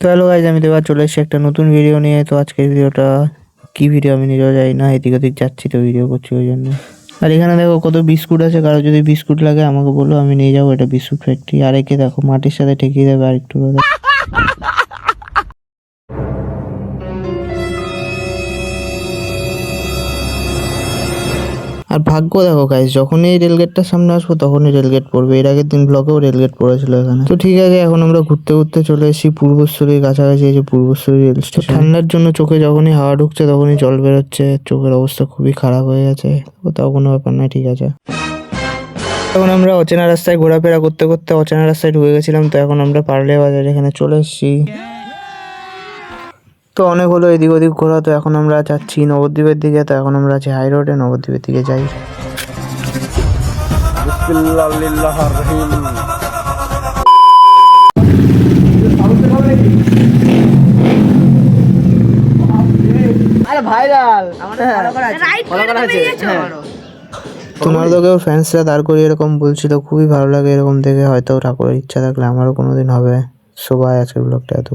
তো hello guys, আমি তো এবার চলে এসেছি একটা নতুন ভিডিও নিয়ে। তো আজকের ভিডিওটা কি ভিডিও আমি নিজেও জানি না, এদিক ওদিক যাচ্ছি তো ভিডিও করছি ওই জন্য। আর এখানে দেখো কত বিস্কুট আছে, কারো যদি বিস্কুট লাগে আমাকে বলো, আমি নিয়ে যাবো। এটা বিস্কুট ফ্যাক্টরি। আর একে দেখো মাটির সাথে ঠেকিয়ে দেবে আর একটু করে। আর ভাগ্য দেখো গাইস, যখনই রেলগেটটার সামনে আসবো তখনই রেলগেট পড়বে। এর আগের দিন ব্লগেও রেলগেট পড়েছিল এখানে। তো ঠিক আছে, এখন আমরা ঘুরতে ঘুরতে চলে এসেছি পূর্বস্থলীর কাছাকাছি। এই যে পূর্বস্থলী রেল স্টেশন। ঠান্ডার জন্য চোখে যখনই হাওয়া ঢুকছে তখনই জল বেরোচ্ছে, চোখের অবস্থা খুবই খারাপ হয়ে গেছে। তাও কোনো ব্যাপার না, ঠিক আছে। এখন আমরা অচেনা রাস্তায় ঘোরাফেরা করতে করতে অচেনা রাস্তায় ঢুকে গেছিলাম। তো এখন আমরা পার্লে বাজার এখানে চলে এসেছি। তো অনেক হলো এদিক ওদিক ঘোরা। তো এখন আমরা যাচ্ছি নবদ্বীপের দিকে। তো এখন আমরা আছি হাই রোডে, নবদ্বীপের দিকে যাই। তোমার লোকেও ফ্যান্সরা দাঁড় করিয়ে এরকম বলছিল, খুবই ভালো লাগে এরকম দেখে। হয়তো ঠাকুরের ইচ্ছা থাকলে আমারও কোনোদিন হবে। সবাই আজকের ব্লগটা এত